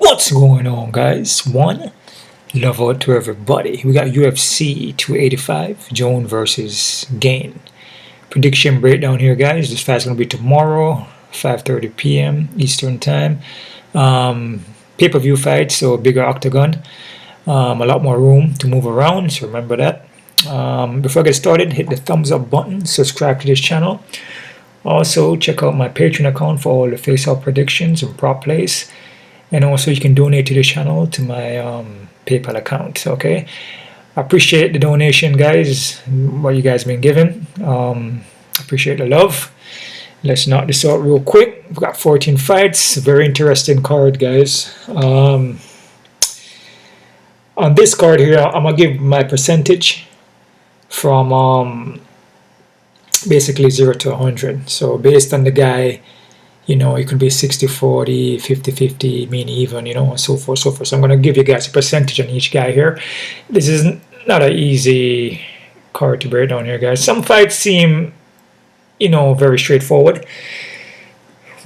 What's going on, guys? One, love out to everybody. We got UFC 285, Jon versus Gane. Prediction breakdown here, guys. This fight's going to be tomorrow, 5:30 p.m. Eastern Time. Pay-per-view fight, so a bigger octagon. A lot more room to move around, so remember that. Before I get started, hit the thumbs up button, subscribe to this channel. Also, check out my Patreon account for all the face-off predictions and prop plays. And also, you can donate to the channel to my PayPal account, okay? I appreciate the donation, guys, what you guys been giving. Appreciate the love. Let's knock this out real quick. We've got 14 fights. Very interesting card, guys. On this card here, I'm going to give my percentage from basically 0 to 100. So based on the guy, you know, it could be 60-40, 50-50, mean even, you know, and so forth, so forth. So I'm going to give you guys a percentage on each guy here. This is not an easy card to break down here, guys. Some fights seem, you know, very straightforward.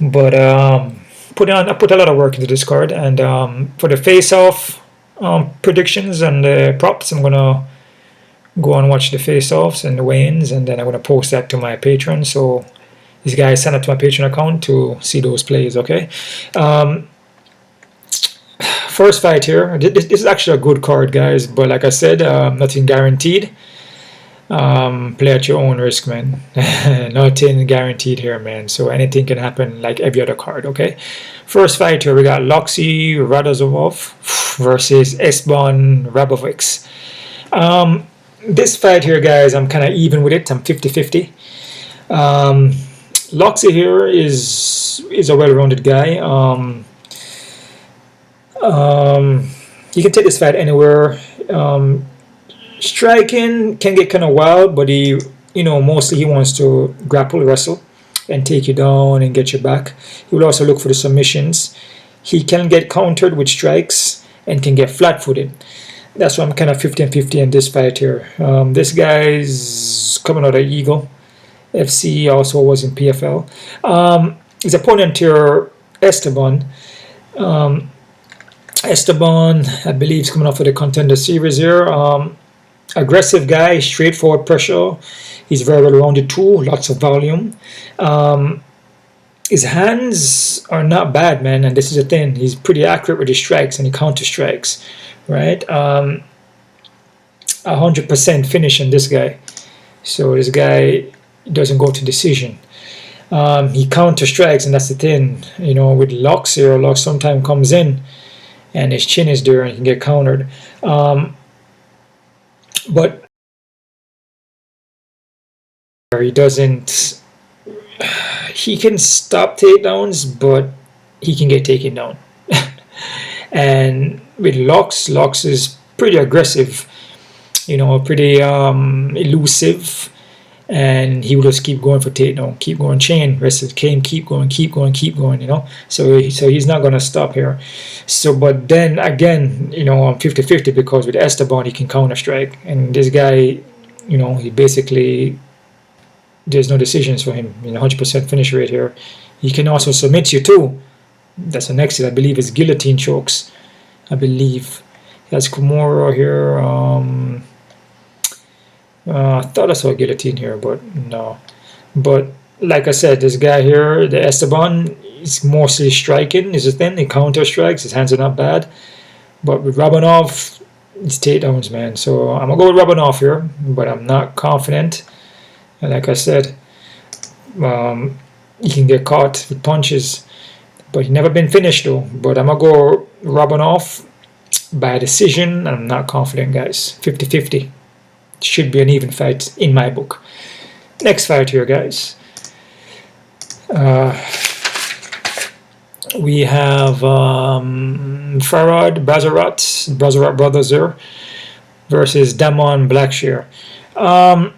But I put a lot of work into this card. And for the face-off predictions and the props, I'm going to go and watch the face-offs and the weigh-ins. And then I'm going to post that to my Patreon. So these guys sign up to my Patreon account to see those plays, okay? First fight here. This is actually a good card, guys. But like I said, nothing guaranteed. Play at your own risk, man. Nothing guaranteed here, man. So anything can happen like every other card, okay? First fight here, we got Loik Radzhabov versus Spann Rabovics. This fight here, guys, I'm kind of even with it. I'm 50-50. Loik here is a well-rounded guy. You can take this fight anywhere. Striking can get kind of wild, but he, you know, mostly he wants to grapple, wrestle, and take you down and get you back. He will also look for the submissions. He can get countered with strikes and can get flat-footed. That's why I'm kind of 50-50 in this fight here. This guy's coming out of Eagle FC, also was in PFL. His opponent here, Esteban. Esteban, I believe, is coming off of the Contender Series here. Aggressive guy, straightforward pressure. He's very well rounded too, lots of volume. His hands are not bad, man, and this is the thing. He's pretty accurate with his strikes and he counter strikes, right? 100% finish in this guy. So this guy doesn't go to decision. He counter strikes, and that's the thing. You know, with Loik here, Loik sometimes comes in and his chin is there and he can get countered. But he doesn't. He can stop takedowns, but he can get taken down. And with Loik is pretty aggressive, you know, pretty elusive, and he will just keep going for takedown, keep going chain, rest of the game, keep going, you know. So he's not going to stop here. So, but then again, you know, I'm 50-50 because with Esteban, he can counter strike. And this guy, you know, he basically, there's no decisions for him. You know, 100% finish rate here. He can also submit you too. That's the next thing. I believe is guillotine chokes. I believe. He has Kimura here. I thought I saw a guillotine here, but no. But like I said, this guy here, the Esteban, is mostly striking. Is the thing. He counter strikes. His hands are not bad. But with Rakhmonov, it's takedowns, man. So I'm gonna go with Rakhmonov here, but I'm not confident. And like I said, he can get caught with punches, but he's never been finished though. But I'm gonna go Rakhmonov by decision. I'm not confident, guys. 50-50. Should be an even fight in my book. Next fight here, guys. We have Farid Basharat brothers here versus Damon Blackshear. I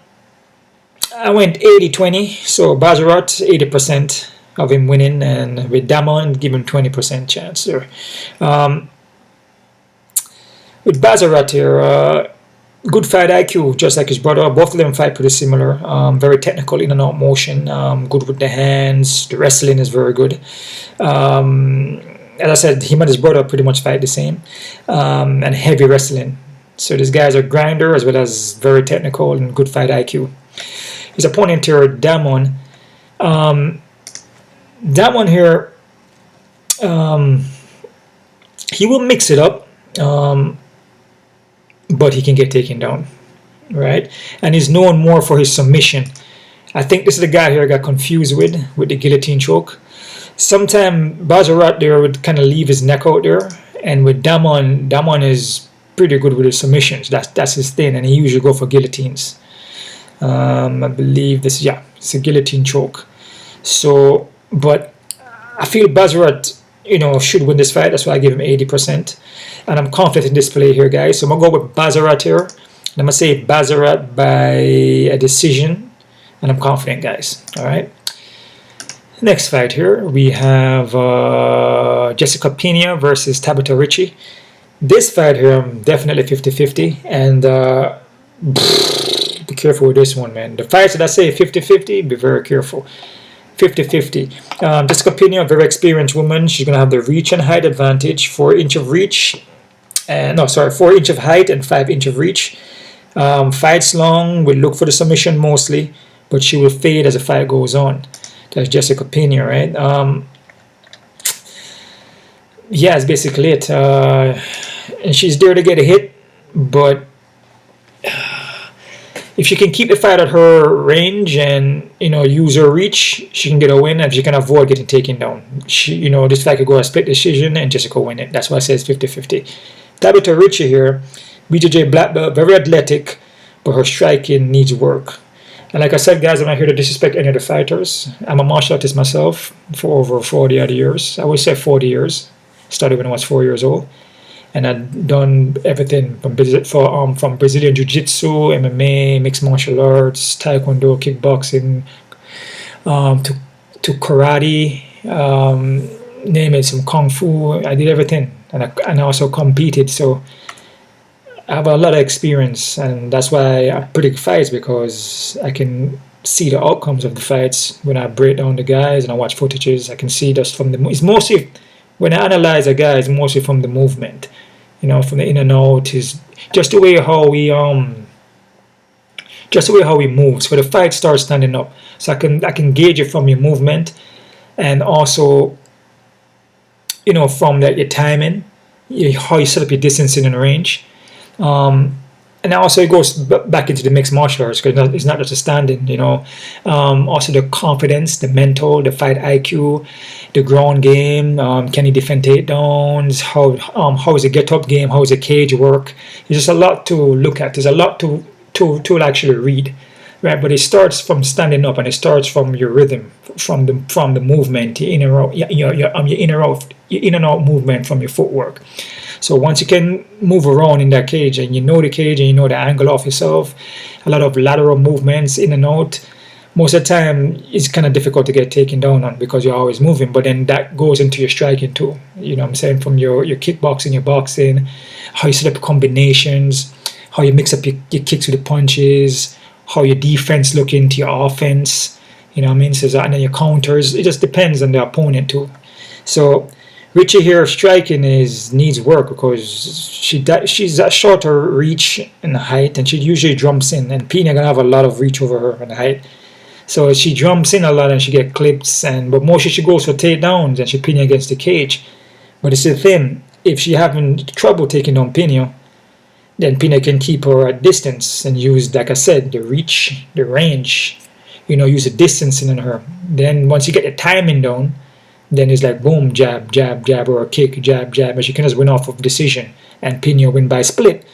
went 80-20, so Basharat 80% of him winning, and with Damon give him 20% chance there. With Basharat here, good fight IQ, just like his brother. Both of them fight pretty similar. Very technical in and out motion. Good with the hands. The wrestling is very good. as I said, him and his brother pretty much fight the same, and heavy wrestling. So these guys are grinder as well as very technical and good fight IQ. His opponent here, Damon. Damon here, he will mix it up, but he can get taken down, right? And he's known more for his submission. I think this is the guy here I got confused with the guillotine choke. Sometimes Basharat there would kind of leave his neck out there, and with Damon is pretty good with his submissions. That's his thing, and he usually go for guillotines. I believe this, yeah, it's a guillotine choke. So, but I feel Basharat, should win this fight. That's why I give him 80%, and I'm confident in this play here, guys. So I'm gonna go with Basharat here, and I'm gonna say Basharat by a decision, and I'm confident, guys. All right. Next fight here, we have Jessica Pena versus Tabatha Ricci. This fight here, I'm definitely 50-50, and be careful with this one, man. The fights that I say 50-50, be very careful. 50-50. Jessica Pena, very experienced woman. She's going to have the reach and height advantage. 4 inch of reach. 4 inch of height and 5 inch of reach. Fights long, will look for the submission mostly, but she will fade as the fight goes on. That's Jessica Pena, right? Yeah, that's basically it. And she's there to get a hit, but if she can keep the fight at her range and use her reach, she can get a win. And she can avoid getting taken down, this fight could go a split decision and Jessica win it. That's why I say it's 50-50. Tabatha Ricci here, BJJ black belt, very athletic, but her striking needs work. And like I said, guys, I'm not here to disrespect any of the fighters. I'm a martial artist myself for over 40 odd years. I would say 40 years. Started when I was 4 years old. And I've done everything from Brazilian Jiu-Jitsu, MMA, mixed martial arts, Taekwondo, kickboxing, to karate, name it, some Kung Fu. I did everything. And I also competed. So I have a lot of experience, and that's why I predict fights, because I can see the outcomes of the fights when I break down the guys and I watch footages. I can see just from it's mostly, when I analyze a guy, it's mostly from the movement, from the in and out, is just the way how we move. So the fight starts standing up, so I can gauge it from your movement, and also from your timing, how you set up your distancing and range. And also it goes back into the mixed martial arts, because it's not just a standing, also the confidence, the mental, the fight IQ, the ground game, can you defend takedowns, how is the get up game, how is the cage work. There's just a lot to look at. There's a lot to actually read, right? But it starts from standing up, and it starts from your rhythm, from the movement, your in and out movement from your footwork. So once you can move around in that cage, and the cage, and the angle of yourself, a lot of lateral movements in and out, most of the time it's kind of difficult to get taken down on, because you're always moving. But then that goes into your striking too. You know what I'm saying? From your kickboxing, your boxing, how you set up combinations, how you mix up your kicks with the punches, how your defense look into your offense. You know what I mean? So, and then your counters. It just depends on the opponent too. So Ricci here striking needs work, because she's a shorter reach and height, and she usually jumps in, and Pena gonna have a lot of reach over her and height. So she jumps in a lot and she get clips, but mostly she goes for takedowns and she Pena against the cage. But it's the thing, if she having trouble taking down Pena, then Pena can keep her at distance and use, like I said, the reach, the range, use the distancing in her. Then once you get the timing down, then it's like boom, jab, jab, jab, or a kick, jab, jab, and she can just win off of decision, and Pena win by split.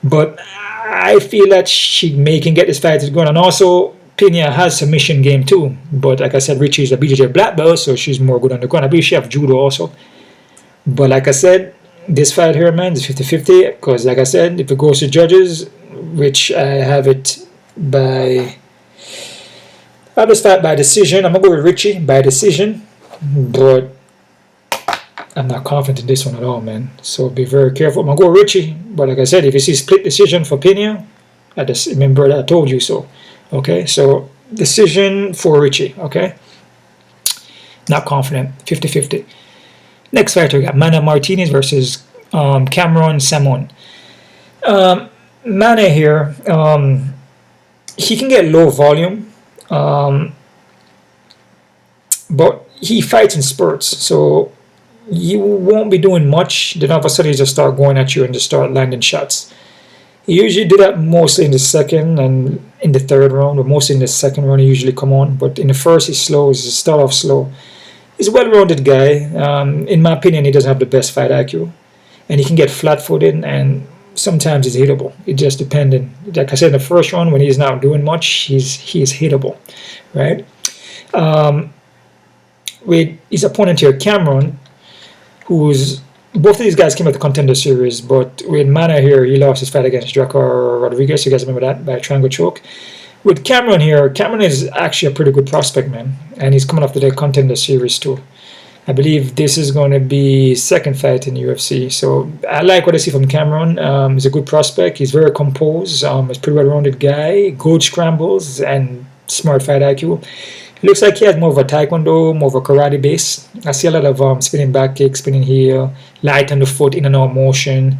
But I feel that she can get this fight going, and also Pena has submission game too. But like I said, Ricci is a BJJ black belt, so she's more good on the ground. I believe she have judo also. But like I said, this fight here, man, is 50-50, because like I said, if it goes to judges, which I have it by, I have this fight by decision. I'm gonna go with Ricci by decision. But I'm not confident in this one at all, man. So be very careful. I'm going to go Ricci. But like I said, if you see split decision for Pena, I just remember that I told you so. Okay, so decision for Ricci. Okay, not confident. 50-50. Next fighter, we got Mana Martinez versus Cameron Samon. Mana here, he can get low volume, but he fights in spurts, so you won't be doing much. Then all of a sudden, he just start going at you and just start landing shots. He usually do that mostly in the second and in the third round, but mostly in the second round he usually come on. But in the first, he's slow. He start off slow. He's a well-rounded guy. In my opinion, he doesn't have the best fight IQ, and he can get flat-footed, and sometimes he's hittable. It just depends. Like I said in the first round, when he's not doing much, he's hittable, right? With his opponent here, Cameron, who's both of these guys came out the Contender Series, but with Mana here, he lost his fight against Draco Rodriguez. You guys remember that, by a triangle choke. With Cameron here, Cameron is actually a pretty good prospect, man, and he's coming off the Contender Series too. I believe this is going to be his second fight in UFC, so I like what I see from Cameron. He's a good prospect. He's very composed. He's a pretty well-rounded guy, good scrambles, and smart fight IQ. It looks like he has more of a taekwondo, more of a karate base. I see a lot of spinning back kick, spinning heel, light on the foot, in and out motion,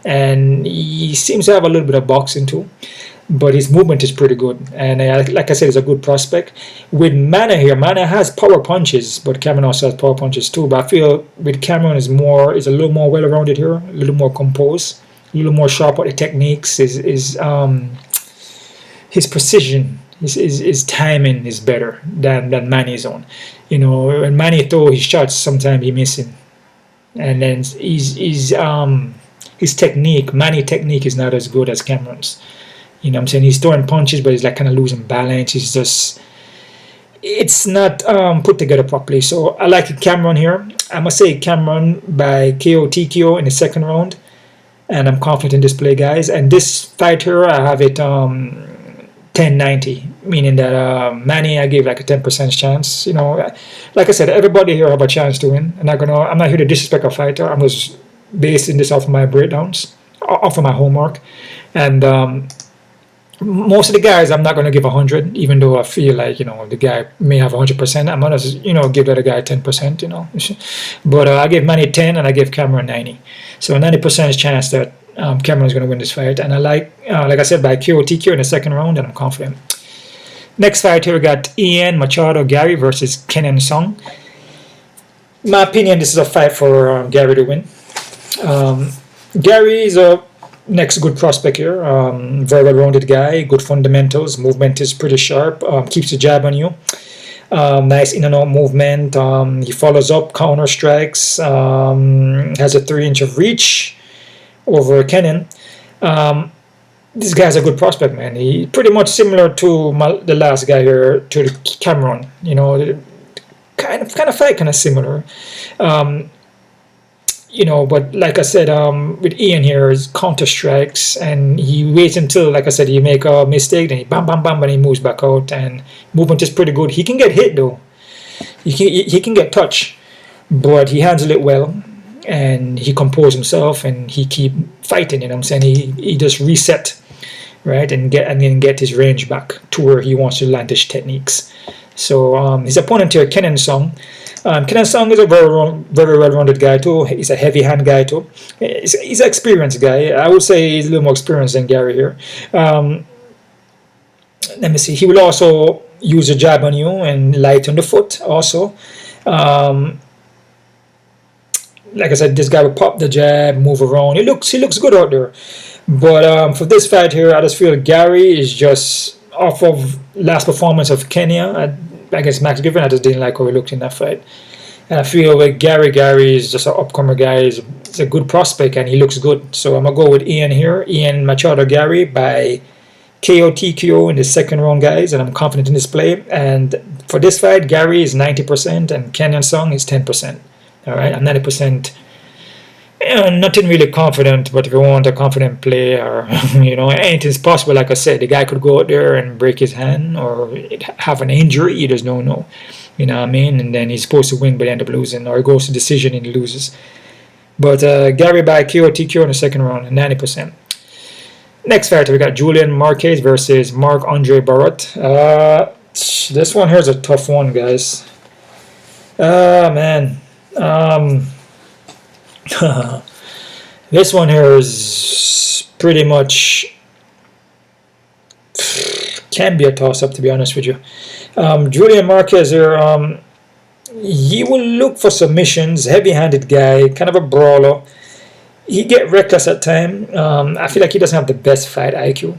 and he seems to have a little bit of boxing too. But his movement is pretty good, and like I said, he's a good prospect. With Mana here, Mana has power punches, but Cameron also has power punches too. But I feel with Cameron is a little more well-rounded here, a little more composed, a little more sharp at the techniques. His precision, his timing is better than Manny's own. You know, when Manny throw his shots, sometimes he missing, and then his technique, Manny technique, is not as good as Cameron's. You know what I'm saying? He's throwing punches, but he's like kind of losing balance. It's not put together properly. So I like Cameron here. I must say Cameron by KO TKO in the second round. And I'm confident in this play, guys. And this fight here, I have it 10-90, meaning that Manny, I gave like a 10% chance. You know, like I said, everybody here have a chance to win. I'm not here to disrespect a fighter. I'm just basing this off of my breakdowns, off of my homework. And most of the guys, I'm not going to give 100, even though I feel like, you know, the guy may have 100%. I'm going to, you know, give that guy 10%, you know. But I gave Manny 10 and I gave Cameron 90. So 90% chance that Cameron is going to win this fight. And I like I said, by KO TKO in the second round, and I'm confident. Next fight here, we got Ian Machado Garry versus Kenan Song. In my opinion, this is a fight for Garry to win. Garry is a next good prospect here, very well-rounded guy, good fundamentals, movement is pretty sharp, keeps the jab on you, nice in and out movement, he follows up, counter strikes, has a 3-inch of reach over Kenan. This guy's a good prospect, man. He pretty much similar to the last guy here, to the Cameron, you know, kind of fight, kind of similar. You know, but like I said, with Ian here, is counter strikes, and he waits until, like I said, he make a mistake, then he bam, bam, bam, and he moves back out, and movement is pretty good. He can get hit though. He can get touched, but he handles it well, and he composes himself, and he keep fighting. You know what I'm saying? He just reset, right, and then get his range back to where he wants to land his techniques. So his opponent here, Kenan Song. Kenan Song is a very well-rounded guy too. He's a heavy hand guy too. He's an experienced guy. I would say he's a little more experienced than Garry here. Let me see. He will also use a jab on you and light on the foot also. Like I said, this guy will pop the jab, move around. He looks good out there. But for this fight here, I just feel Garry is just off of last performance of Kenya against Max Given. I just didn't like how he looked in that fight. And I feel like Garry is just an upcomer guy. He's a good prospect and he looks good. So I'm going to go with Ian here. Ian Machado Garry by KO TKO in the second round, guys. And I'm confident in this play. And for this fight, Garry is 90% and Kenan Song is 10%. All right, I'm 90%. Nothing really confident, but if you want a confident play, or you know, anything's possible. Like I said, the guy could go out there and break his hand or have an injury. You just don't know, you know what I mean? And then he's supposed to win, but end up losing, or he goes to decision and he loses. But Garry by KO TKO in the second round, 90%. Next fight, we got Julian Marquez versus Marc-Andre Barrot. This one here is a tough one, guys. Man. This one here is pretty much can be a toss-up, to be honest with you. Julian Marquez here, he will look for submissions, heavy-handed guy, kind of a brawler. He get reckless at time. I feel like he doesn't have the best fight IQ,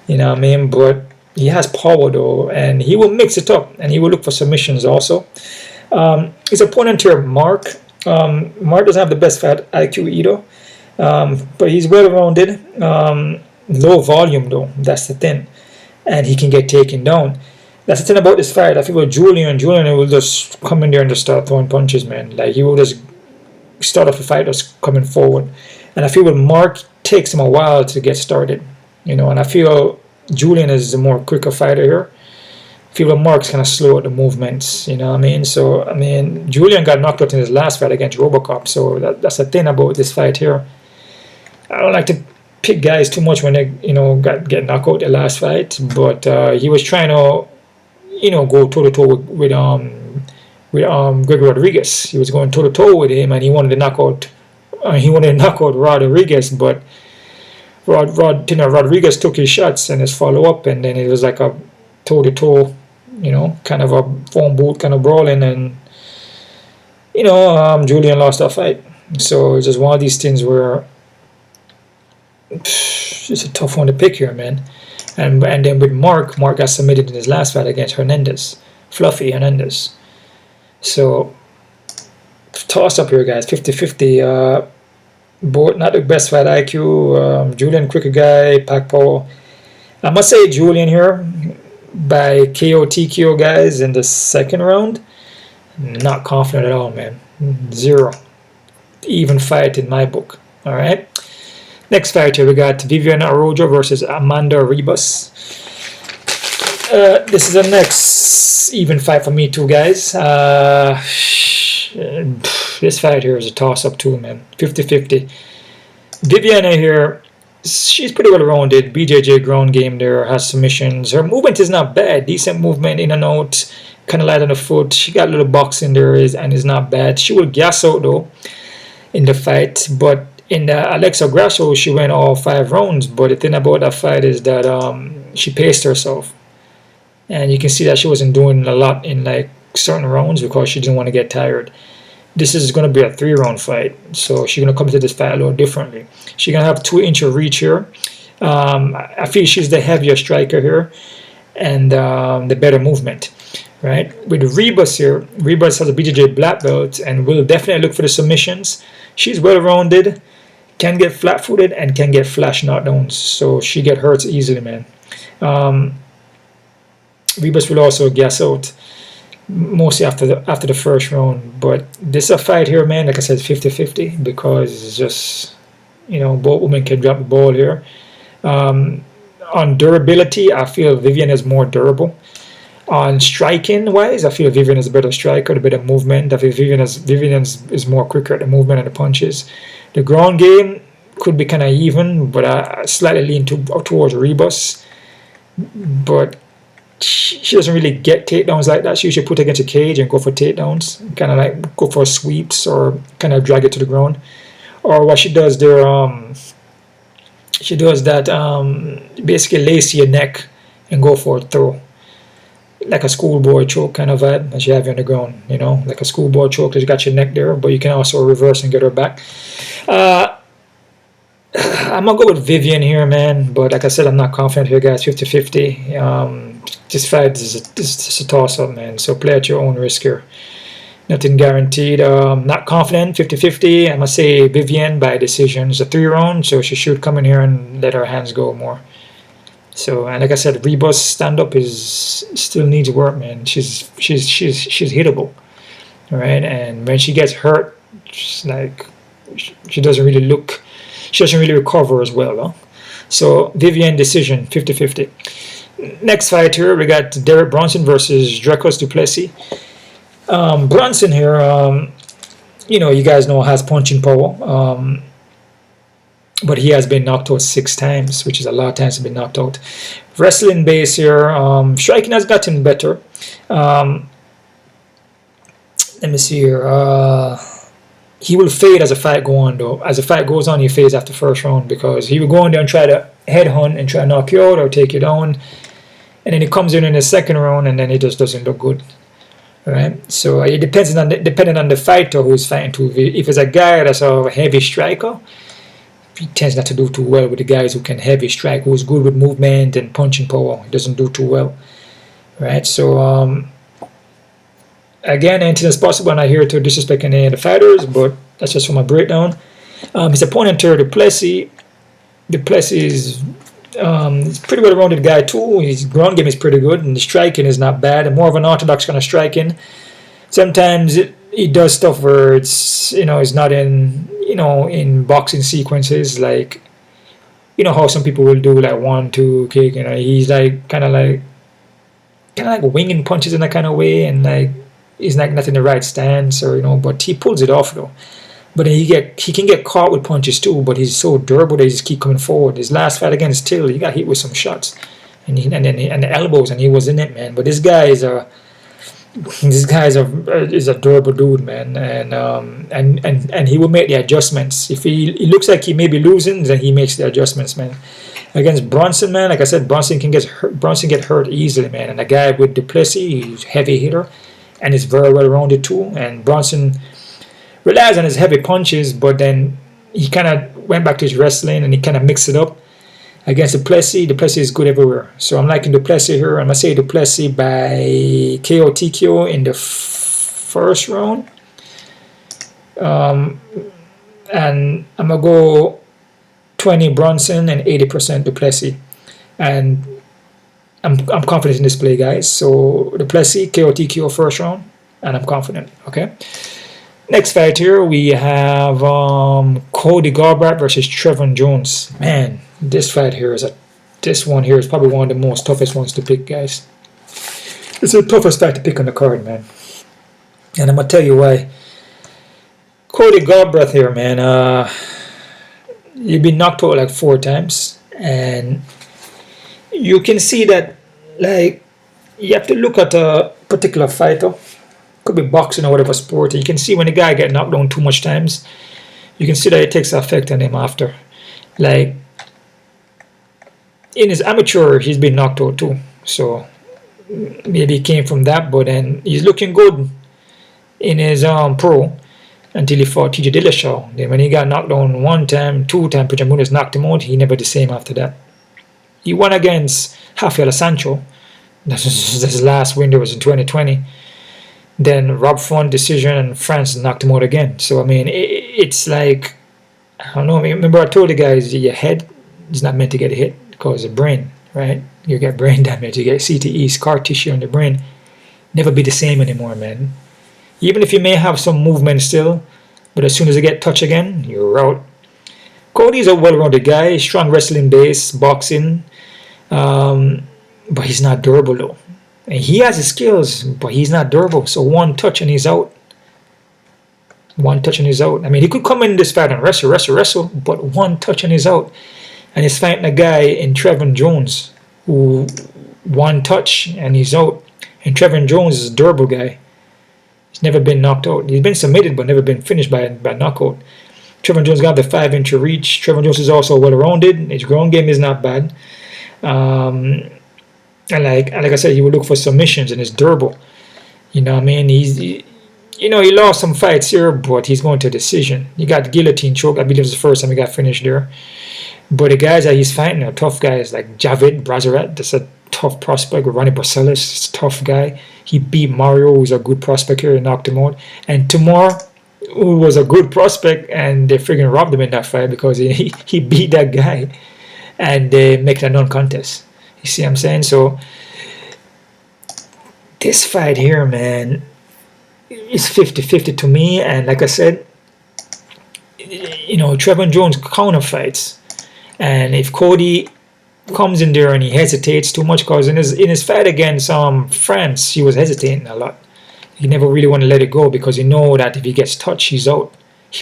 you know what I mean? But he has power though, and he will mix it up, and he will look for submissions also. His opponent here, Mark. Mark doesn't have the best fight IQ either, but he's well-rounded. Low volume though, that's the thing, and he can get taken down. That's the thing about this fight. I feel with Julian will just come in there and just start throwing punches, man. Like, he will just start off the fight just coming forward. And I feel with Mark, takes him a while to get started, you know. And I feel Julian is the more quicker fighter here. I feel with Mark's kind of slow at the movements, you know what I mean? So, I mean, Julian got knocked out in his last fight against Robocop. So that's the thing about this fight here. I don't like to pick guys too much when they, you know, get knocked out the last fight. But he was trying to, you know, go toe-to-toe with Gregory Rodriguez. He was going toe-to-toe with him, and he wanted to knock out Rodriguez, but Rodriguez took his shots and his follow-up, and then it was like a toe-to-toe, you know, kind of a phone booth kind of brawling, and, you know, Julian lost that fight. So it's just one of these things where it's a tough one to pick here, man. And then with Mark got submitted in his last fight against Fluffy Hernandez. So, toss up here, guys, 50-50. Both not the best fight IQ. Julian, quicker guy, pack power. I must say Julian here by KO TKO, guys, in the second round. Not confident at all, man. 0. Even fight in my book. All right. Next fight here, we got Viviane Araújo versus Amanda Ribas. This is the next even fight for me too, guys. This fight here is a toss-up too, man. 50-50. Viviane here, she's pretty well rounded. BJJ ground game there, has submissions. Her movement is not bad. Decent movement, in and out, kind of light on the foot. She got a little boxing there and is not bad. She will gas out though in the fight, but in the Alexa Grasso, she went all 5 rounds. But the thing about that fight is that she paced herself. And you can see that she wasn't doing a lot in like certain rounds because she didn't want to get tired. This is going to be a 3-round fight. So she's going to come to this fight a little differently. She's going to have 2-inch of reach here. I feel she's the heavier striker here. And the better movement. Right? With Ribas here, Ribas has a BJJ black belt and will definitely look for the submissions. She's well-rounded. Can get flat-footed and can get flash knockdowns, so she get hurt easily, man. Ribas will also gas out mostly after the first round, but this is a fight here, man. Like I said, 50-50 because it's just, you know, both women can drop the ball here. On durability, I feel Viviane is more durable. On striking wise, I feel Viviane is a better striker, the better movement. I feel Viviane is more quicker at the movement and the punches. The ground game could be kind of even, but I slightly lean towards Ribas. But she doesn't really get takedowns like that. She usually put against a cage and go for takedowns, kind of like go for sweeps or kind of drag it to the ground. Or what she does there, she does that, basically lace your neck and go for a throw. Like a schoolboy choke kind of vibe that you have on the ground, you know, like a schoolboy choke because you got your neck there, but you can also reverse and get her back. I'm gonna go with Viviane here, man, but like I said, I'm not confident here, guys. 50-50. This fight is a toss-up, man, so play at your own risk here. Nothing guaranteed. Not confident. 50-50. I'm gonna say Viviane by decision. It's a 3-round, so she should come in here and let her hands go more. So, and like I said, Ribas stand-up still needs work, man. She's hittable, right? And when she gets hurt, she's like she doesn't really recover as well, huh? So Viviane decision, 50-50. Next fight here, we got Derek Brunson versus Dricus du Plessis. Brunson here, you know, you guys know has punching power. But he has been knocked out 6 times, which is a lot of times to be knocked out. Wrestling base here. Striking has gotten better. Let me see here. he will fade as the fight go on, though. As the fight goes on, he fades after first round, because he will go in there and try to headhunt and try to knock you out or take you down, and then he comes in the second round and then it just doesn't look good. Right? So it depends on depending on the fighter who is fighting too. If it's a guy that's a heavy striker, he tends not to do too well with the guys who can heavy strike, who's good with movement and punching power. He doesn't do too well. Right? So again, anything is possible. I'm not here to disrespect any of the fighters, but that's just for my breakdown. His opponent, Du Plessis. Du Plessis is he's a pretty well-rounded guy too. His ground game is pretty good, and the striking is not bad. And more of an orthodox kind of striking. Sometimes he does stuff where it's it's not in in boxing sequences, like how some people will do like 1-2 kick. He's like kind of like winging punches in that kind of way, and like he's like not in the right stance, or but he pulls it off though. But then he can get caught with punches too, but he's so durable that he just keep coming forward. His last fight against Till, he got hit with some shots, and the elbows, and he was in it, man. But this guy is a durable dude, man, and he will make the adjustments. If he looks like he may be losing, then he makes the adjustments, man. Against Brunson, man, like I said, Brunson get hurt easily, man. And a guy with Du Plessis, he's a heavy hitter, and he's very well rounded too. And Brunson relies on his heavy punches, but then he kind of went back to his wrestling and he kind of mixed it up. Against Du Plessis, Du Plessis is good everywhere. So I'm liking Du Plessis here. I'm going to say Du Plessis by KO TKO in the first round. And I'm going to go 20 Brunson and 80% Du Plessis. And I'm confident in this play, guys. So Du Plessis, KO TKO first round. And I'm confident, okay? Next fight here, we have Cody Garbrandt versus Trevin Jones. Man, this one here is probably one of the most toughest ones to pick, guys. It's the toughest fight to pick on the card, man. And I'm going to tell you why. Cody Garbrandt here, man. You've been knocked out like 4 times. And you can see that, like, you have to look at a particular fighter. Could be boxing or whatever sport. You can see when a guy get knocked down too much times, you can see that it takes effect on him after. Like in his amateur, he's been knocked out too. So maybe it came from that, but then he's looking good in his pro until he fought TJ Dillashaw. Then when he got knocked down 1 time, 2 times, Puigdemont knocked him out, he never the same after that. He won against Rafael Sancho. That's his last win. There was in 2020. Then Rob Font decision, and France knocked him out again. So I mean, it's like, I don't know. Remember I told the guys your head is not meant to get hit because the brain, right? You get brain damage, you get CTE, scar tissue in the brain. Never be the same anymore, man. Even if you may have some movement still, but as soon as you get touch again, you're out. Cody's a well-rounded guy, strong wrestling base, boxing, but he's not durable though. And he has the skills, but he's not durable. So 1 touch and he's out. 1 touch and he's out. I mean, he could come in this fight and wrestle, but 1 touch and he's out. And he's fighting a guy in Trevin Jones who 1 touch and he's out. And Trevin Jones is a durable guy. He's never been knocked out. He's been submitted, but never been finished by knockout. Trevin Jones got the 5-inch reach. Trevin Jones is also well-rounded. His ground game is not bad. And like I said, he will look for submissions and it's durable. You know what I mean? He lost some fights here, but he's going to a decision. He got guillotine choke. I believe it was the first time he got finished there. But the guys that he's fighting are tough guys, like Javid Brazarat. That's a tough prospect. Ronnie Barcelos is a tough guy. He beat Mario, who's a good prospect here, and knocked him out. And Tamar, who was a good prospect, and they friggin' robbed him in that fight because he beat that guy. And they make it a non-contest. You see what I'm saying? So this fight here, man, is 50-50 to me. And like I said, Trevin Jones counter fights. And if Cody comes in there and he hesitates too much, because in his fight against France, he was hesitating a lot. He never really want to let it go because he know that if he gets touched, he's out.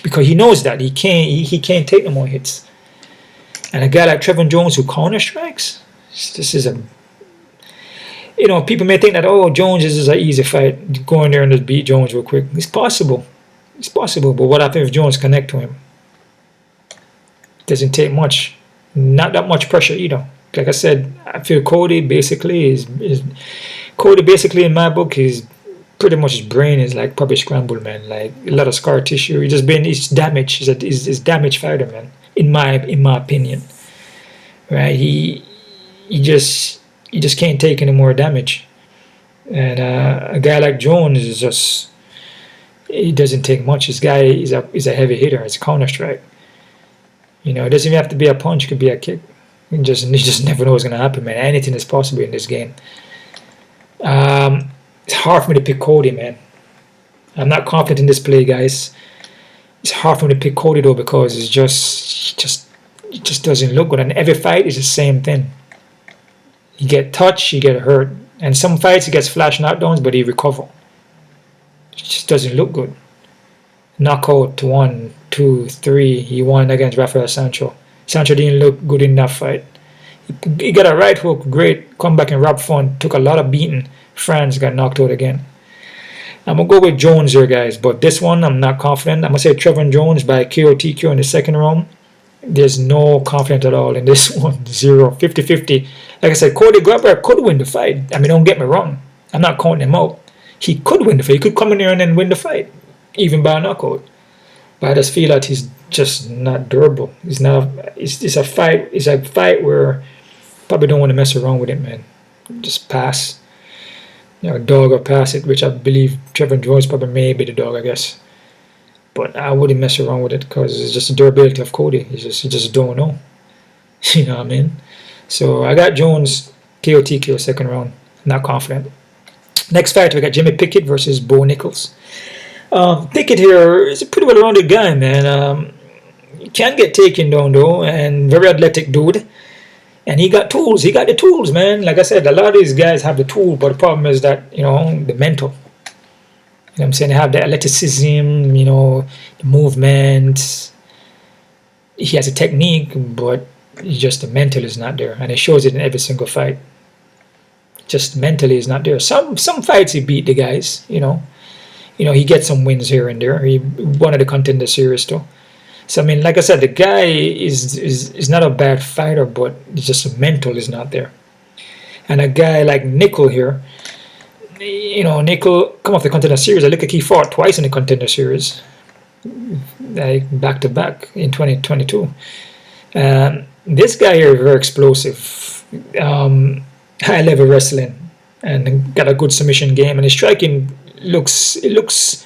Because he knows that he can't take no more hits. And a guy like Trevin Jones who counter strikes, this is a, people may think that, Jones is an easy fight. Go in there and just beat Jones real quick. It's possible. It's possible, but what happens if Jones connect to him? Doesn't take much. Not that much pressure either. Like I said, I feel Cody basically is Cody basically in my book is pretty much his brain is like probably scrambled, man. Like a lot of scar tissue. It's damaged. He's damaged fighter, man. In my opinion, right? He just can't take any more damage. And a guy like Jones is just, he doesn't take much. This guy is a heavy hitter. It's a counter strike. You know, it doesn't even have to be a punch. It could be a kick. You just never know what's gonna happen, man. Anything is possible in this game. It's hard for me to pick Cody, man. I'm not confident in this play, guys. It's hard for me to pick Cody though because it just doesn't look good. And every fight is the same thing. You get touched, you get hurt. And some fights he gets flash knockdowns, but he recover. It just doesn't look good. Knockout 1, 2, 3. He won against Rafael Sancho. Sancho didn't look good in that fight. He got a right hook, great comeback and Rob Font. Took a lot of beating. France got knocked out again. I'm going to go with Jones here, guys. But this one, I'm not confident. I'm going to say Trevin Jones by KO TKO in the second round. There's no confidence at all in this one. 0, 50-50. Like I said, Cody Garber could win the fight. I mean, don't get me wrong. I'm not counting him out. He could win the fight. He could come in here and then win the fight, even by a knockout. But I just feel that he's just not durable. It's not. It's a fight. It's a fight where probably don't want to mess around with it, man. Just pass. You know, dog or pass it, which I believe Trevin Jones probably may be the dog, I guess. But I wouldn't mess around with it because it's just the durability of Cody. You just don't know. You know what I mean? So I got Jones KO TKO second round. Not confident. Next fight we got Jimmy Pickett versus Bo Nickal. Pickett here is a pretty well-rounded guy, man. He can get taken down though, and very athletic dude. And he got tools. He got the tools, man. Like I said, a lot of these guys have the tool, but the problem is that, you know, the mental. You know what I'm saying? They have the athleticism, you know, the movement. He has a technique, but just the mental is not there. And it shows it in every single fight. Just mentally is not there. Some fights he beat the guys, you know. You know, he gets some wins here and there. He won of the contender series too. So I mean, like I said, the guy is not a bad fighter, but it's just the mental is not there. And a guy like Nickal here, you know, Nickal come off the contender series. I look like he fought twice in the contender series, like back to back in 2022. This guy here is very explosive, high level wrestling, and got a good submission game. And his striking looks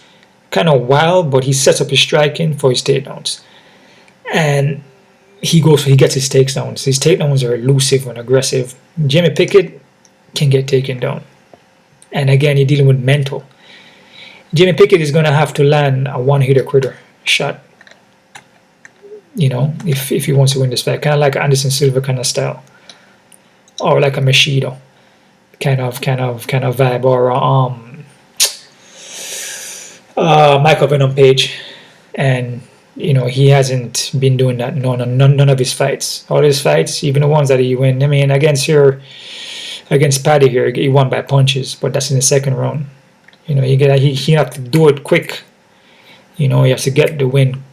kind of wild, but he sets up his striking for his takedowns. And he gets his takedowns. His takedowns are elusive and aggressive. Jimmy Pickett can get taken down. And again, you're dealing with mental. Jimmy Pickett is going to have to land a one-hitter quitter shot. You know, if he wants to win this fight. Kind of like Anderson Silva kind of style. Or like a Machido kind of vibe. Or Michael Venom Page. And you know, he hasn't been doing that. None of his fights. All his fights, even the ones that he win. I mean, against Paddy here, he won by punches, but that's in the second round. You know, he have to do it quick. You know, he has to get the win.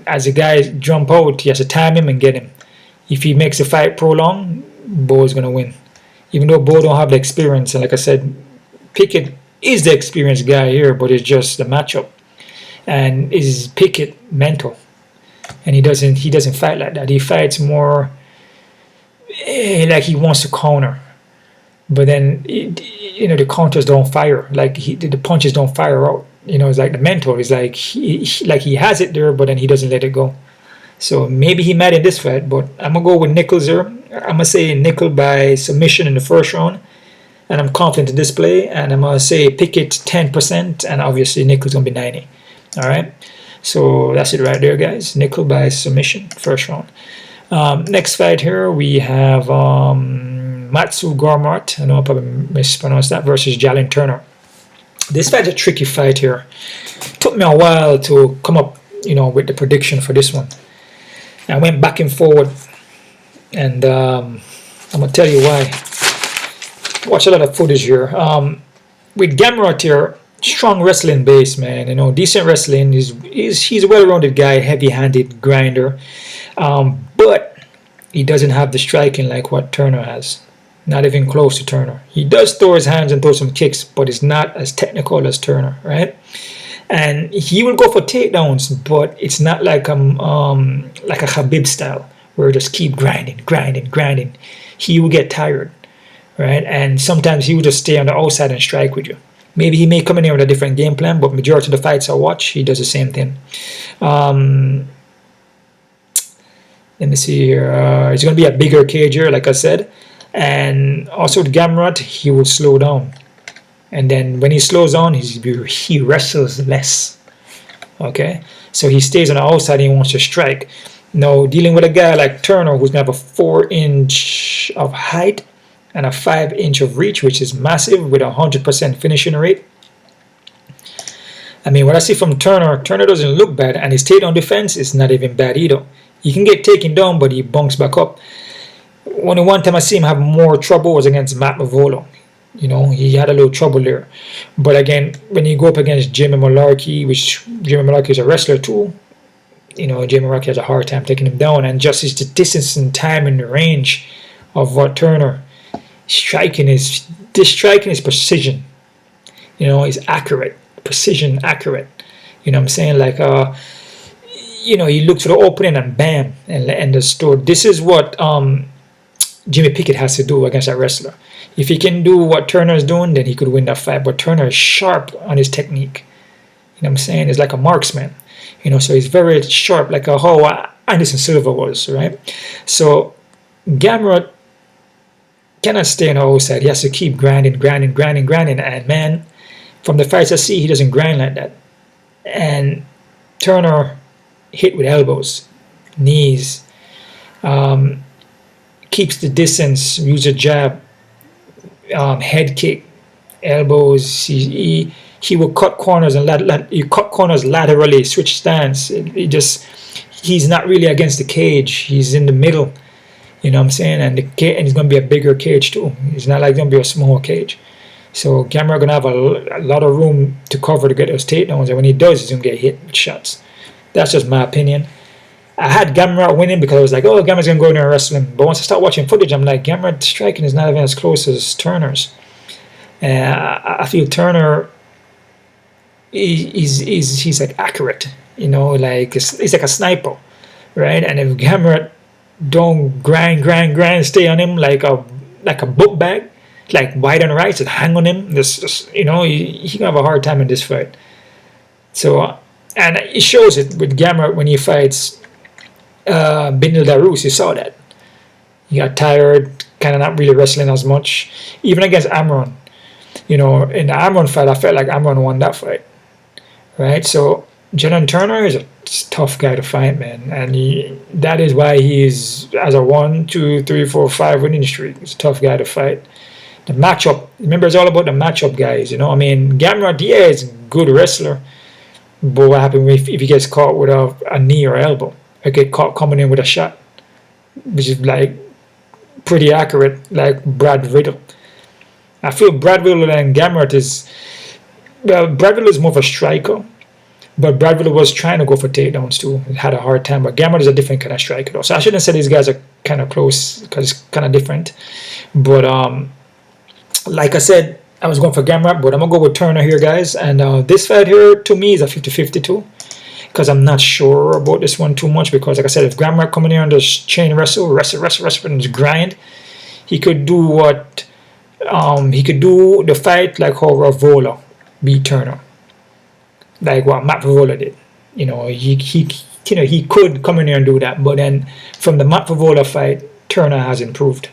As the guys jump out, he has to time him and get him. If he makes the fight prolonged, Bo is gonna win. Even though Bo don't have the experience, and like I said, Pickett is the experienced guy here, but it's just the matchup. And is Pickett mental, and he doesn't fight like that. He fights more like he wants to counter, but then you know the counters don't fire. Like the punches don't fire out. You know, it's like the mental is like he has it there, but then he doesn't let it go. So maybe he might in this fight, but I'm gonna go with Nickal here. I'm gonna say Nickal by submission in the first round, and I'm confident in this play. And I'm gonna say Pickett 10%, and obviously Nickal's gonna be 90. All right, so that's it right there, guys. Nickal by submission, first round. Next fight here, we have Matsu Gamrot, I know I probably mispronounced that, versus Jalin Turner. This fight's a tricky fight here. It took me a while to come up, you know, with the prediction for this one. I went back and forward, and I'm gonna tell you why. Watch a lot of footage here. With Gamrot here, strong wrestling base, man. You know, decent wrestling. He's a well-rounded guy, heavy-handed grinder, but he doesn't have the striking like what Turner has. Not even close to Turner. He does throw his hands and throw some kicks, but it's not as technical as Turner, right? And he will go for takedowns, but it's not like a Khabib style where you just keep grinding. He will get tired, right? And sometimes he will just stay on the outside and strike with you. Maybe he may come in here with a different game plan, but majority of the fights I watch, he does the same thing. Let me see here. It's going to be a bigger cage here, like I said. And also with Gamrot, he will slow down. And then when he slows down, he wrestles less. Okay? So he stays on the outside and he wants to strike. Now, dealing with a guy like Turner, who's going to have a 4-inch of height and a 5-inch of reach, which is massive, with a 100% finishing rate. I mean, what I see from Turner doesn't look bad, and his takedown defense is not even bad either. He can get taken down, but he bunks back up. Only one time I see him have more trouble was against Matt Mavolo. You know, he had a little trouble there. But again, when you go up against Jamie Mullarkey, which Jamie Mullarkey is a wrestler too, you know, Jamie Mullarkey has a hard time taking him down. And just his distance and time and the range of what Turner striking is precision. You know, it's accurate. Precision, accurate. You know what I'm saying? Like, you know, he looks for the opening and bam, and the store. This is what Jimmy Pickett has to do against that wrestler. If he can do what Turner is doing, then he could win that fight. But Turner is sharp on his technique. You know what I'm saying? He's like a marksman. You know, so he's very sharp, like how Anderson Silva was, right? So Gamrot cannot stay on the outside. He has to keep grinding. And man, from the fights I see, he doesn't grind like that. And Turner hit with elbows, knees, keeps the distance, use a jab, head kick, elbows. He will cut corners and you cut corners laterally, switch stance. He's not really against the cage. He's in the middle. You know what I'm saying? And it's going to be a bigger cage too. It's not like going to be a small cage. So Gamrot going to have a lot of room to cover to get those takedowns. And when he does, he's going to get hit with shots. That's just my opinion. I had Gamrot winning because I was like, oh, Gamrot's going to go in there and wrestle him. But once I start watching footage, I'm like, Gamrot striking is not even as close as Turner's. I feel Turner, he's like accurate. You know, like he's like a sniper, right? And if Gamrot don't grind, stay on him like a book bag, like wide and right, and hang on him, just you know, he can have a hard time in this fight. So, and it shows it with Gamrot when he fights Benil Dariush. You saw that. He got tired, kind of not really wrestling as much. Even against Amron. You know, in the Amron fight, I felt like Amron won that fight. Right? So, Jalin Turner is a tough guy to fight, man. And that is why he is, as a 1, 2, 3, 4, 5 winning streak. He's a tough guy to fight. The matchup, remember, it's all about the matchup, guys. You know, I mean, Gamrot Diaz is a good wrestler. But what happens if he gets caught with a knee or elbow? Or get caught coming in with a shot, which is like pretty accurate, like Brad Riddle. I feel Brad Riddle and Gamrot Brad Riddle is more of a striker, but Brad Riddle was trying to go for takedowns too. He had a hard time, but Gamrot is a different kind of striker though. So I shouldn't say these guys are kind of close because it's kind of different. But like I said, I was going for Gamrot, but I'm going to go with Turner here, guys. And this fight here, to me, is a 50-50 too. Because I'm not sure about this one too much. Because, like I said, if Gamrot coming here and just chain wrestle, and just grind, he could do what... he could do the fight like how Ravola beat Turner. Like what Matt Ravola did. You know, he could come in here and do that. But then, from the Matt Ravola fight, Turner has improved.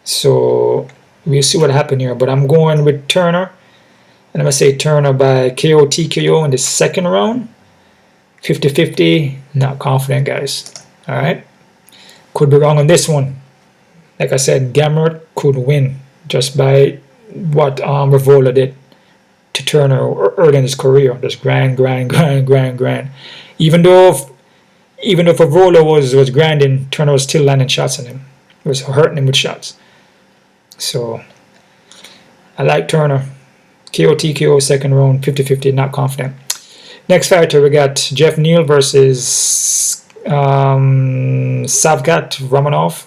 So... we'll see what happened here, but I'm going with Turner, and I'm going to say Turner by KO TKO in the second round. 50-50, not confident, guys. Alright? Could be wrong on this one. Like I said, Gamrot could win just by what Ravola did to Turner early in his career. Just grind. Even though Ravola was grinding, Turner was still landing shots on him. He was hurting him with shots. So, I like Turner. KO TKO second round, 50-50, not confident. Next fighter, we got Jeff Neal versus Shavkat Rakhmonov.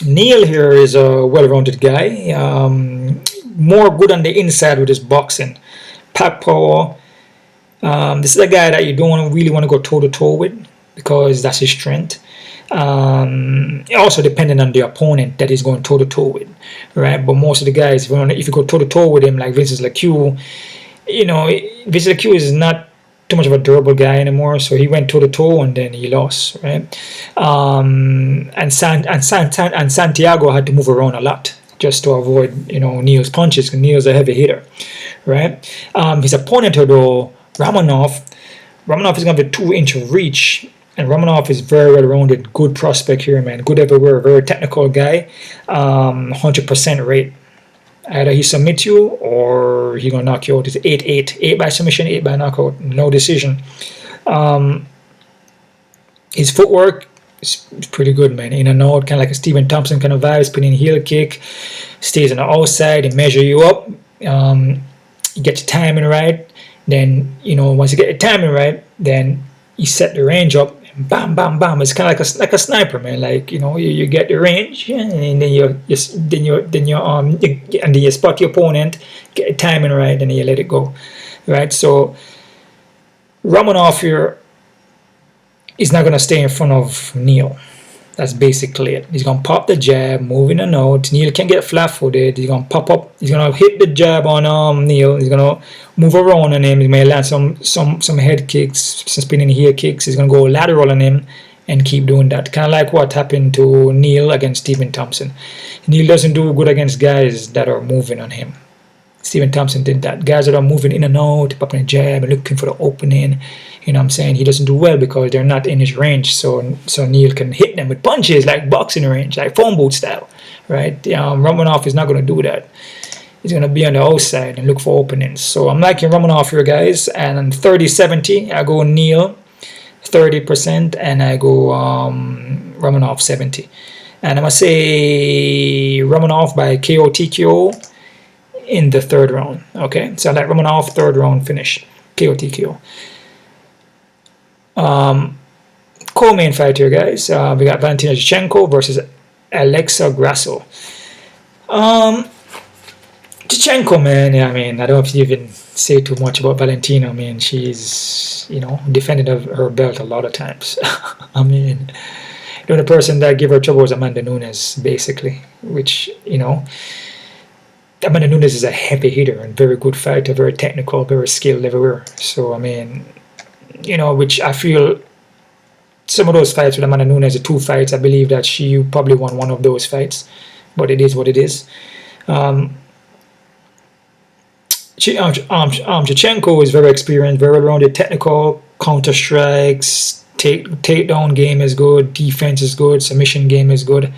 Neal here is a well-rounded guy. More good on the inside with his boxing. Pack power. This is a guy that you don't really want to go toe-to-toe with because that's his strength. Also depending on the opponent that he's going toe-to-toe with, right? But most of the guys, if you go toe-to-toe with him, like Vincent Q, Vincent Q is not too much of a durable guy anymore, so he went toe-to-toe and then he lost, right? And Santiago had to move around a lot just to avoid, Neal's punches, because Neal's a heavy hitter, right? His opponent, though, Rakhmonov is going to have a 2-inch reach, and Rakhmonov is very well-rounded, good prospect here, man, good everywhere, very technical guy, 100% rate. Either he submits you or he gonna knock you out. It's 8-8, 8 by submission, 8 by knockout, no decision. His footwork is pretty good, man. In and out, kind of like a Stephen Thompson kind of vibe, spinning heel kick, stays on the outside and measure you up. You get your timing right. Then once you get your timing right, then you set the range up. Bam, bam, bam. It's kind of like a sniper, man. Like you get the range, and then you spot your opponent, get the timing right, and then you let it go, right? So Rakhmonov here is not gonna stay in front of Neal. That's basically it. He's gonna pop the jab, move in and out. Neal can get flat-footed. He's gonna pop up. He's gonna hit the jab on Neal. He's gonna move around on him. He may land some head kicks, some spinning heel kicks. He's gonna go lateral on him and keep doing that. Kind of like what happened to Neal against Stephen Thompson. Neal doesn't do good against guys that are moving on him. Stephen Thompson did that. Guys that are moving in and out, popping a jab and looking for the opening. He doesn't do well because they're not in his range. So Neal can hit them with punches like boxing range, like phone boot style, right? Rakhmonov is not going to do that. He's going to be on the outside and look for openings. So I'm liking Rakhmonov here, guys. And 30-70, I go Neal 30%, and I go Rakhmonov 70. And I'm going to say Rakhmonov by KO TKO in the third round. Okay, so I like Rakhmonov third round finish, KO TKO. Co-main fight here, guys. We got Valentina Shevchenko versus Alexa Grasso. Shevchenko, man, I mean, I don't have to even say too much about Valentina. I mean, she's, defended her belt a lot of times. I mean, the only person that gave her trouble was Amanda Nunes, basically, which, Amanda Nunes is a heavy hitter and very good fighter, very technical, very skilled everywhere. So, I mean, which I feel some of those fights with Amanda Nunes, the 2 fights, I believe that she probably won one of those fights, but it is what it is. Shevchenko is very experienced, very well-rounded, technical, counter strikes, takedown game is good, defense is good, submission game is good.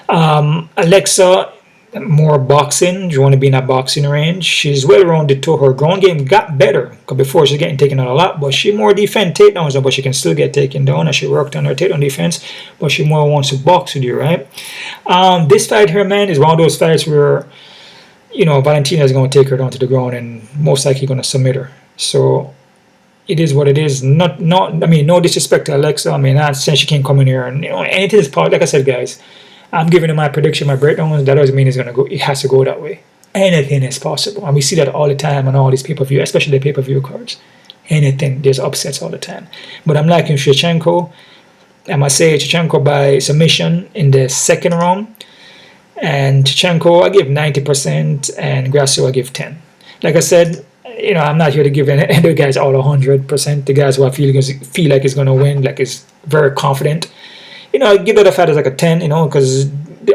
Alexa, more boxing. You want to be in that boxing range. She's well-rounded too. Her ground game got better because before she's getting taken out a lot, but she more defend takedowns, but she can still get taken down, and she worked on her takedown defense, but she more wants to box with you, right? This fight here, man, is one of those fights where Valentina is going to take her down to the ground and most likely going to submit her. So it is what it is. I mean, no disrespect to Alexa. I mean, not saying she can't come in here and anything is possible. Like I said, guys, I'm giving you my prediction, my breakdowns. That doesn't mean it's gonna go. It has to go that way. Anything is possible, and we see that all the time on all these pay-per-view, especially the pay-per-view cards. Anything, there's upsets all the time. But I'm liking Shevchenko. I must say Shevchenko by submission in the second round. And Shevchenko, I give 90%, and Grasso, I give 10. Like I said, I'm not here to give any other guys all 100%. The guys who I feel like is gonna win, like is very confident. I give the other fighters like a 10, because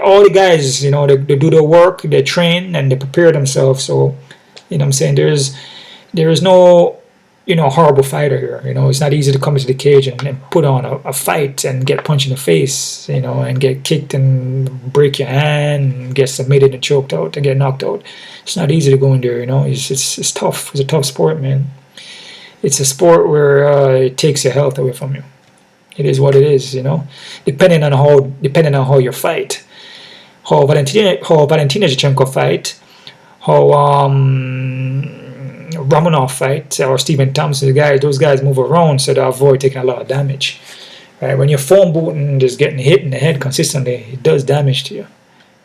all the guys, they do their work, they train, and they prepare themselves. So, what I'm saying, there is no, horrible fighter here. It's not easy to come into the cage and put on a fight and get punched in the face, and get kicked and break your hand, and get submitted and choked out and get knocked out. It's not easy to go in there, It's tough. It's a tough sport, man. It's a sport where it takes your health away from you. It is what it is, Depending on how you fight, how Valentina Shevchenko fight, how Rakhmonov fight or Stephen Thompson, those guys move around so they avoid taking a lot of damage. Right? When you're phone booting, just getting hit in the head consistently, it does damage to you.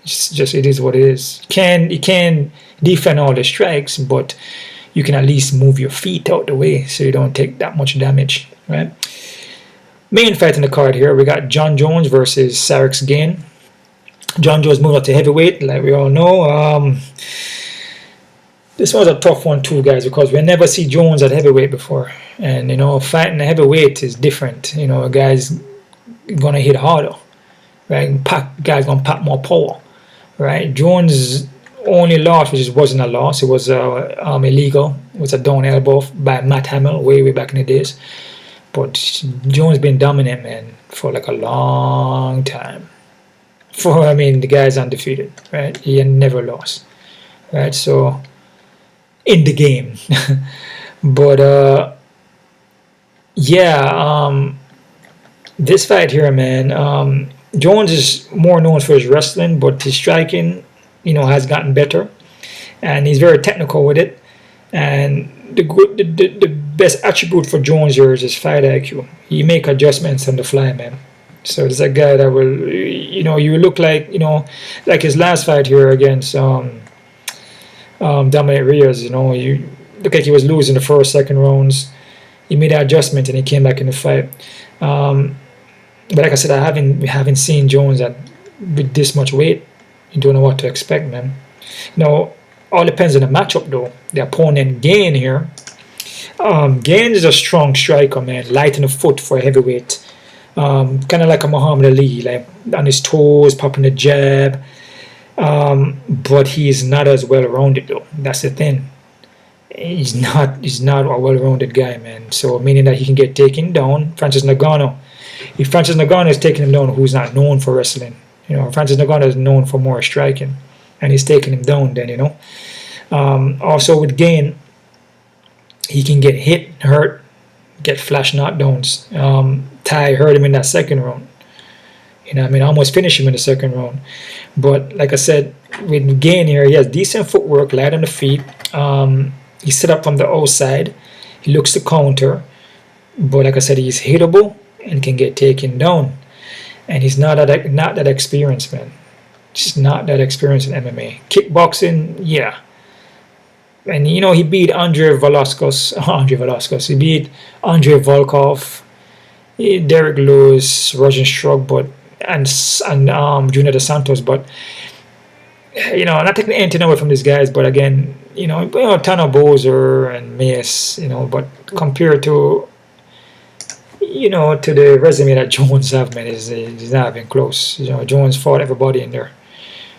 It is what it is. You can defend all the strikes, but you can at least move your feet out the way so you don't take that much damage. Right? Main fight in the card here, we got Jon Jones versus Gane. Jon Jones moved up to heavyweight, like we all know. This was a tough one too, guys, because we never see Jones at heavyweight before. And, you know, fighting a heavyweight is different. You know, a guy's going to hit harder, right? Guy's going to pack more power, right? Jones' only loss, which wasn't a loss, it was illegal. It was a down elbow by Matt Hamill way back in the days. But Jones been dominant, man, for like a long time. The guy's undefeated, right? He never lost, right? So, in the game. But, this fight here, man, Jones is more known for his wrestling, but his striking, you know, has gotten better. And he's very technical with it. And the best attribute for Jones here is his fight IQ. He make adjustments on the fly, man. So there's a guy that will, you know, you look like, you know, like his last fight here against Dominic Reyes, you know, you look like he was losing the first, second rounds. He made an adjustment and he came back in the fight. But like I said, we haven't seen Jones with this much weight. You don't know what to expect, man. You know, all depends on the matchup though. The opponent Gane here. Gane is a strong striker, man, light in the foot for a heavyweight. Kind of like a Muhammad Ali, like on his toes, popping the jab. But he's not as well-rounded though. That's the thing. He's not a well-rounded guy, man. So meaning that he can get taken down. Francis Ngannou. If Francis Ngannou is taking him down, who's not known for wrestling, you know, Francis Ngannou is known for more striking, and he's taking him down. Then you know. Also with Gane, he can get hit, hurt, get flash knockdowns. Ty hurt him in that second round. You know, almost finished him in the second round. But like I said, with Gane here, he has decent footwork, light on the feet. He's set up from the outside. He looks to counter. But like I said, he's hittable and can get taken down. And he's not that experienced, man. Just not that experienced in MMA. Kickboxing, yeah. And, you know, he beat Andre Velasquez. He beat Andre Volkov, Derek Lewis, Russian Strug, and Junior Dos Santos. But, you know, not taking anything away from these guys, but again, you know Tanner Bowser and Mace, you know, but compared to, you know, to the resume that Jones have, man, is not even close. You know, Jones fought everybody in there.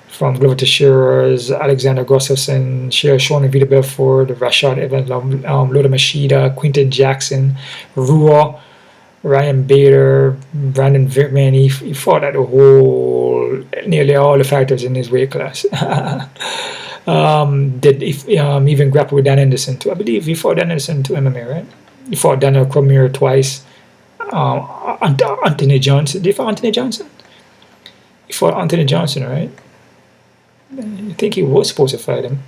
From Glover Teixeira's, Alexander Gustafsson, Sean Vita Belfort, Rashad Evans, Lota Machida, Quinton Jackson, Rua, Ryan Bader, Brandon Vickman. He fought at nearly all the fighters in his weight class. Even grappled with Dan Anderson too. I believe he fought Dan Anderson to MMA, right? He fought Daniel Cormier twice. Anthony Johnson. Did he fight Anthony Johnson? He fought Anthony Johnson, right? I think he was supposed to fight him.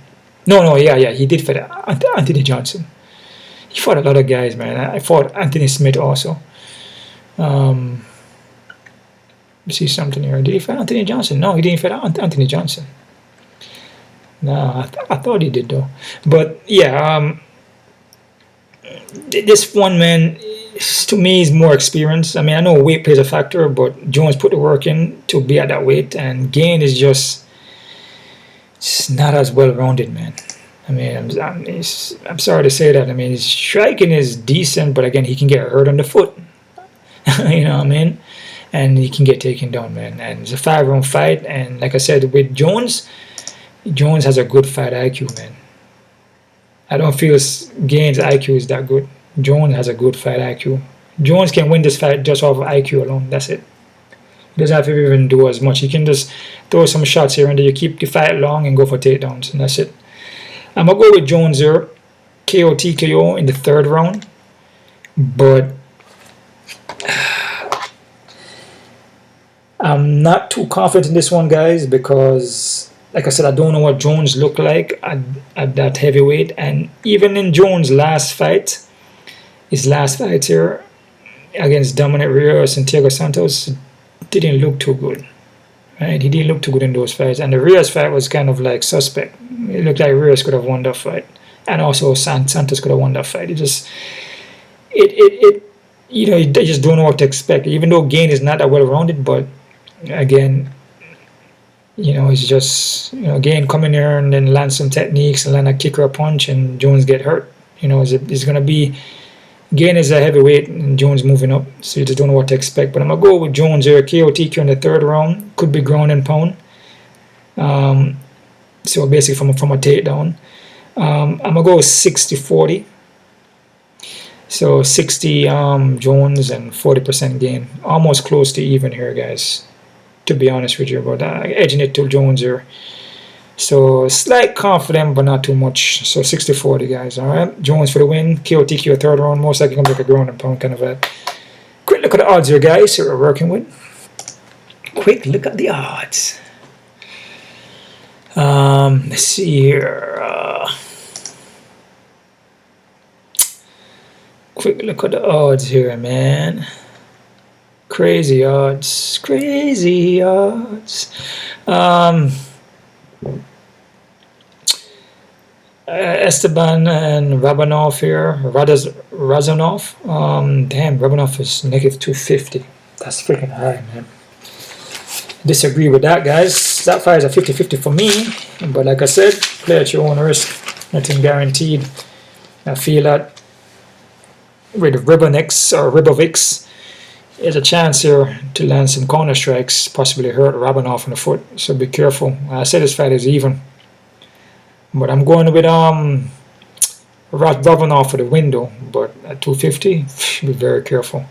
No, he did fight Anthony Johnson. He fought a lot of guys, man. I fought Anthony Smith also. See something here. Did he fight Anthony Johnson? No, he didn't fight Anthony Johnson. No, I thought he did though. But yeah, this one, man, to me is more experience. I mean, I know weight plays a factor, but Jones put the work in to be at that weight, and Gane is just not as well-rounded, man. I mean, I'm sorry to say that. I mean, his striking is decent, but again, he can get hurt on the foot. You know what I mean? And he can get taken down, man. And it's a 5-round fight, and like I said, with Jones has a good fight IQ, man. I don't feel Gane's IQ is that good. Jones has a good fight IQ. Jones can win this fight just off of IQ alone. That's it. He doesn't have to even do as much. He can just throw some shots here and there. You keep the fight long and go for takedowns, and that's it. I'm going to go with Jones here. KO TKO in the 3rd round. But I'm not too confident in this one, guys, because like I said, I don't know what Jones looked like at that heavyweight. And even in Jones' last fight, his last fight here against Dominic Reyes and Thiago Santos, didn't look too good. Right? He didn't look too good in those fights. And the Reyes fight was kind of like suspect. It looked like Reyes could have won that fight. And also Santos could have won that fight. You know, they just don't know what to expect. Even though Gane is not that well-rounded, but again, you know, it's just, you know, Gane come in here and then land some techniques and land a kick or a punch, and Jones get hurt. You know, it's going to be, Gane is a heavyweight and Jones moving up, so you just don't know what to expect. But I'm going to go with Jones here, KO TQ in the third round. Could be ground and pound. So basically from a takedown. I'm going to go with 60-40. So 60 Jones and 40% Gane. Almost close to even here, guys, to be honest with you. But edging it to Jones here. So slight confident, but not too much. So 60-40, guys. All right. Jones for the win. KO TQ third round. Most likely going to be like a ground and pound kind of a. Quick look at the odds here, guys, who we're working with. Quick look at the odds. Let's see here. Quick look at the odds here, man. Crazy odds. Crazy odds. Esteban and Rabanov here. Razanov. Damn, Rabanov is negative 250. That's freaking high, man. Disagree with that, guys. That fight is a 50-50 for me. But like I said, play at your own risk. Nothing guaranteed. I feel that with Ribovics, there's a chance here to land some counter strikes, possibly hurt Rabanov in the foot. So be careful. I said this fight is even. But I'm going with Rabanov for the window. But at 250, be very careful.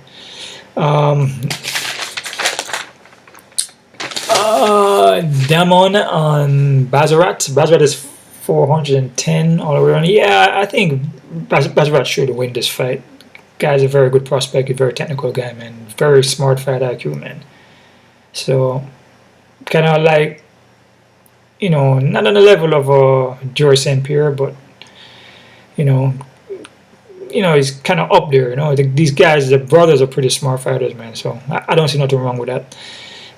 Damon on Basharat. Basharat is 410 all around. Yeah, I think Basharat should win this fight. Guy's a very good prospect, a very technical guy, man. Very smart fight IQ, man. So, kind of like, you know, not on the level of George St. Pierre, but, you know, he's kind of up there, you know. These guys, the brothers, are pretty smart fighters, man. So, I don't see nothing wrong with that.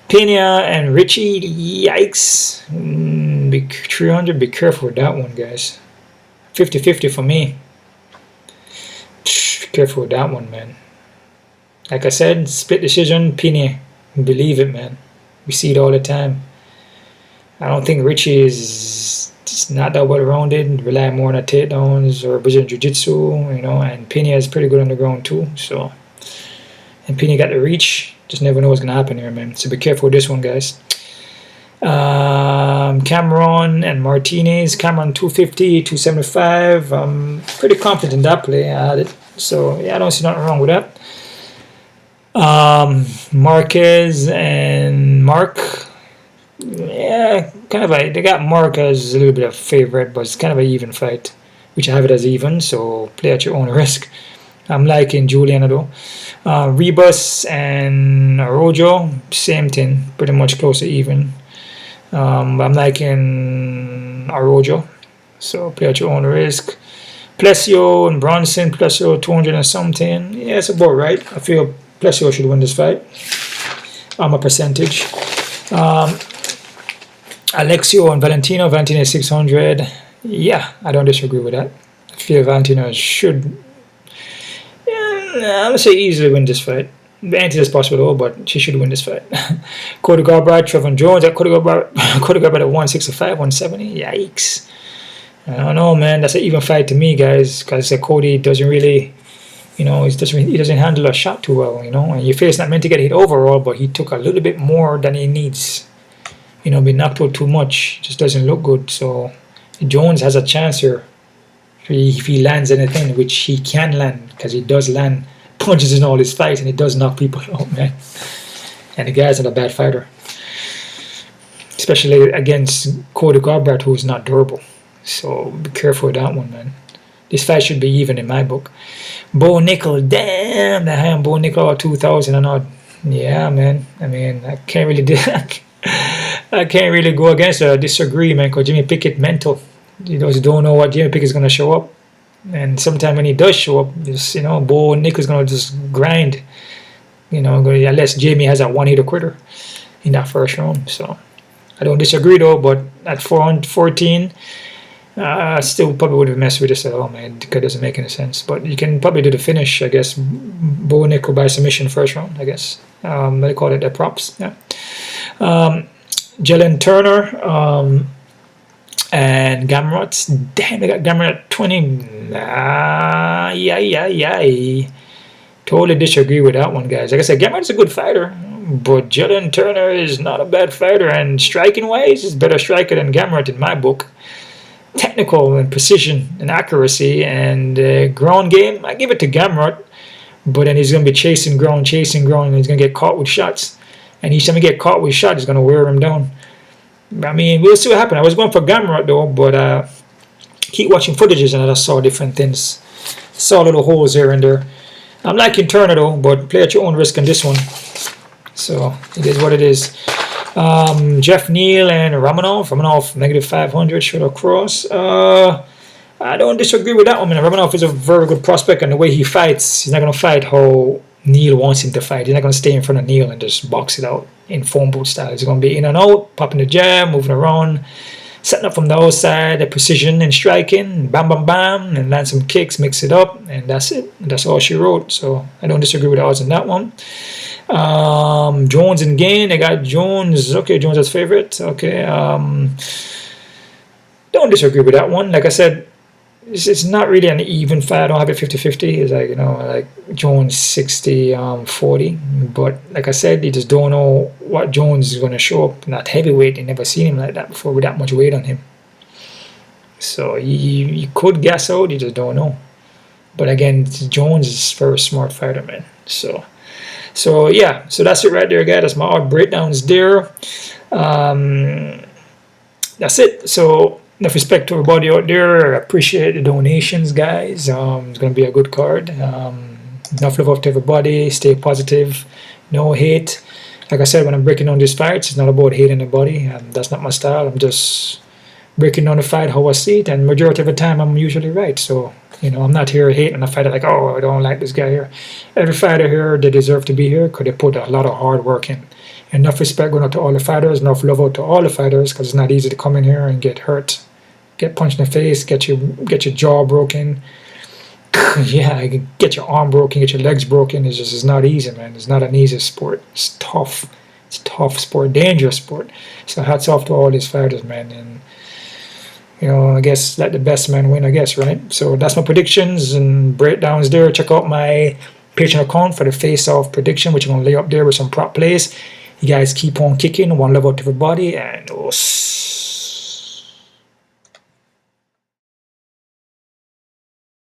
Pena and Ricci, yikes. 300, be careful with that one, guys. 50-50 for me. Be careful with that one, man. Like I said, split decision, Pena. Believe it, man. We see it all the time. I don't think Ricci is just not that well-rounded. Rely more on the takedowns or Brazilian Jiu-Jitsu, you know. And Pena is pretty good on the ground too. So, and Pena got the reach. Just never know what's gonna happen here, man. So be careful with this one, guys. Cameron and Martinez. Cameron 250, 275. I'm pretty confident in that play. I had it. So yeah, I don't see nothing wrong with that. Marquez and Mark. Yeah, kind of they got Mark as a little bit of favorite, but it's kind of an even fight, which I have it as even. So play at your own risk. I'm liking Julian though. Rebus and Araujo, same thing, pretty much close to even. I'm liking Araujo, so play at your own risk. Plesio and Bronson, Plesio 200 and something. Yeah, it's about right. I feel Plesio should win this fight. I'm a percentage. Alexio and Valentina. Valentina is 600. Yeah, I don't disagree with that. I feel Valentina should. I'm going to say easily win this fight. Anything is possible though, but she should win this fight. Cody Garbrandt, Trevin Jones. Cody Garbrandt at 165, 170. Yikes. I don't know, man. That's an even fight to me, guys. Because Cody doesn't really, you know, he doesn't handle a shot too well, you know. And your face not meant to get hit overall, but he took a little bit more than he needs. You know, being knocked out too much just doesn't look good. So Jones has a chance here. If he lands anything, which he can land, because he does land punches in all his fights and he does knock people out, man. And the guy's not a bad fighter, especially against Cody Garbrandt, who's not durable. So be careful with that one, man. This fight should be even in my book. Bo Nickal, damn, that high on Bo Nickal 2000 and odd. Yeah, man. I mean, I can't really do that. I can't really go against it. I disagree, man, because Jimmy Pickett mental. You just don't know what Jimmy Pickett's going to show up. And sometimes when he does show up, just, Bo Nick is going to just grind. Unless Jamie has that one-hitter quitter in that first round. So I don't disagree, though, but at 414, I still probably would have messed with this at all, man. It doesn't make any sense. But you can probably do the finish, I guess. Bo Nick by submission first round, I guess. They call it the props, yeah. Jalin Turner and Gamrot. Damn, they got Gamrot at 20. Totally disagree with that one, guys. Like I said, Gamrot's a good fighter, but Jalin Turner is not a bad fighter, and striking-wise, he's a better striker than Gamrot in my book. Technical and precision and accuracy and ground game, I give it to Gamrot, but then he's going to be chasing ground, and he's going to get caught with shots. And each time he get caught with shots, he's going to wear him down. I mean, we'll see what happens. I was going for Gamrot, though, but keep watching footages and I just saw different things. Saw little holes here and there. I'm liking Turner, though, but play at your own risk on this one. So, it is what it is. Jeff Neal and Rakhmonov. Rakhmonov, -500, short across. I don't disagree with that one. Rakhmonov is a very good prospect, and the way he fights, he's not going to fight how Neal wants him to fight. He's not going to stay in front of Neal and just box it out in phone booth style. He's going to be in and out, popping the jab, moving around, setting up from the outside, the precision and striking, bam, bam, bam, and land some kicks, mix it up, and that's it. And that's all she wrote. So I don't disagree with the odds on that one. Jones and Gane. I got Jones. Okay, Jones as favorite. Okay. Don't disagree with that one. Like I said, it's not really an even fight. I don't have it 50-50. It's like, like Jones 60-40. But like I said, you just don't know what Jones is going to show up. Not heavyweight. You never seen him like that before with that much weight on him. So you could guess out. You just don't know. But again, Jones is a very smart fighter, man. So yeah, so that's it right there, guys. That's my odd breakdowns there. That's it. So enough respect to everybody out there. I appreciate the donations, guys. It's gonna be a good card. Enough love to everybody. Stay positive. No hate. Like I said, when I'm breaking down these fights, it's not about hating anybody. That's not my style. I'm just breaking down the fight how I see it, and majority of the time I'm usually right. So I'm not here hating a fighter like, oh, I don't like this guy here. Every fighter here, they deserve to be here because they put a lot of hard work in. Enough respect going out to all the fighters, enough love out to all the fighters, because it's not easy to come in here and get hurt, get punched in the face, get your jaw broken. Yeah, get your arm broken, get your legs broken. It's not easy, man. It's not an easy sport. It's tough. It's a tough sport, dangerous sport. So hats off to all these fighters, man. And I guess let the best man win, I guess, right? So that's my predictions and breakdowns there. Check out my Patreon account for the face-off prediction, which I'm going to lay up there with some prop plays. You guys keep on kicking. One love out to everybody, and